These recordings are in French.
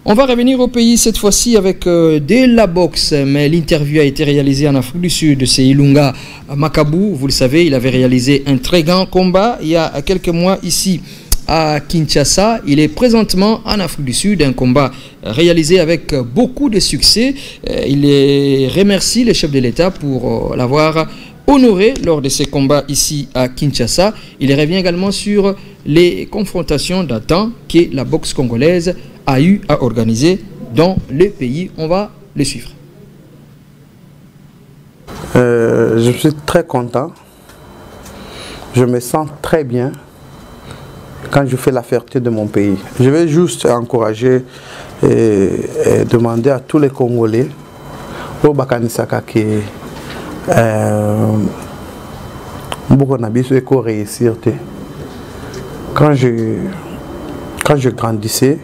On va revenir au pays cette fois-ci avec de la boxe, mais l'interview a été réalisée en Afrique du Sud. C'est Ilunga Makabu, vous le savez, il avait réalisé un très grand combat il y a quelques mois ici à Kinshasa. Il est présentement en Afrique du Sud, un combat réalisé avec beaucoup de succès. Il remercie le chef de l'État pour l'avoir honoré lors de ces combats ici à Kinshasa. Il revient également sur les confrontations d'antan que la boxe congolaise a eu à organiser dans le pays. On va les suivre. Je suis très content. Je me sens très bien quand je fais la fierté de mon pays. Je vais juste encourager et demander à tous les Congolais au Bakanisaka qui réussir. Quand je grandissais,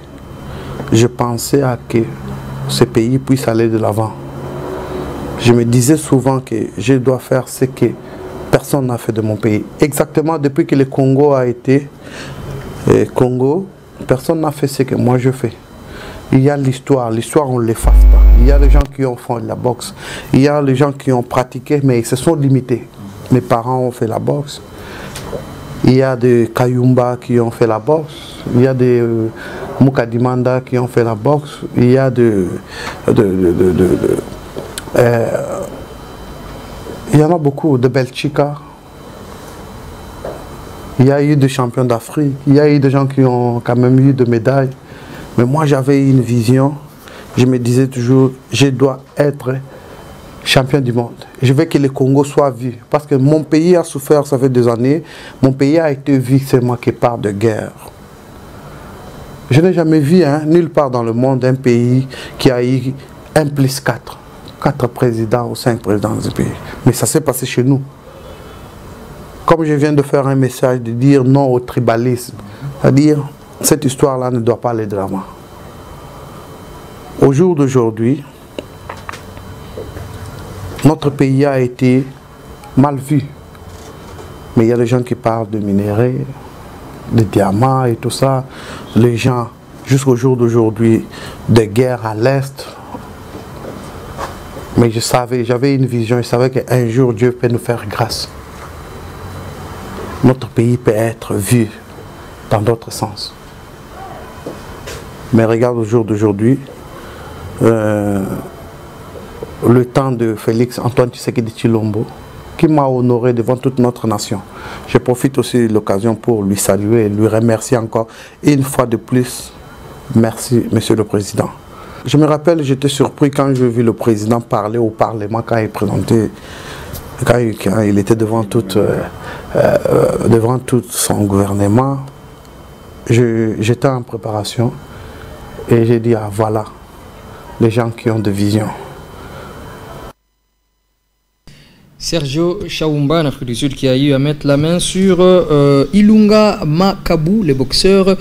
je pensais à que ce pays puisse aller de l'avant. Je me disais souvent que je dois faire ce que personne n'a fait de mon pays. Exactement depuis que le Congo a été Congo, personne n'a fait ce que moi je fais. Il y a l'histoire on ne l'efface pas. Il y a des gens qui ont fait la boxe, il y a les gens qui ont pratiqué mais ils se sont limités. Mes parents ont fait la boxe. Il y a des Kayumba qui ont fait la boxe, il y a des Mukadimanda qui ont fait la boxe, il y a il y en a beaucoup, de Belchika. Il y a eu des champions d'Afrique, il y a eu des gens qui ont quand même eu des médailles. Mais moi j'avais une vision, je me disais toujours, je dois être champion du monde. Je veux que le Congo soit vu. Parce que mon pays a souffert, ça fait des années. Mon pays a été vu, c'est moi qui parle de guerre. Je n'ai jamais vu, nulle part dans le monde, un pays qui a eu 1+4. 4 présidents ou 5 présidents de ce pays. Mais ça s'est passé chez nous. Comme je viens de faire un message de dire non au tribalisme. C'est-à-dire, cette histoire-là ne doit pas aller de l'avant. Au jour d'aujourd'hui, notre pays a été mal vu. Mais il y a des gens qui parlent de minerais, de diamants et tout ça. Les gens, jusqu'au jour d'aujourd'hui, de guerre à l'Est. Mais je savais, j'avais une vision, je savais qu'un jour Dieu peut nous faire grâce. Notre pays peut être vu dans d'autres sens. Mais regarde au jour d'aujourd'hui, le temps de Félix Antoine Tshisekedi Tshilombo, qui m'a honoré devant toute notre nation. Je profite aussi de l'occasion pour lui saluer et lui remercier encore une fois de plus. Merci, Monsieur le Président. Je me rappelle, j'étais surpris quand j'ai vu le président parler au Parlement, quand il présentait, quand il était devant tout son gouvernement. J'étais en préparation et j'ai dit, ah voilà, les gens qui ont de vision. Sergio Chaoumba en Afrique du Sud qui a eu à mettre la main sur Ilunga Makabu, le boxeur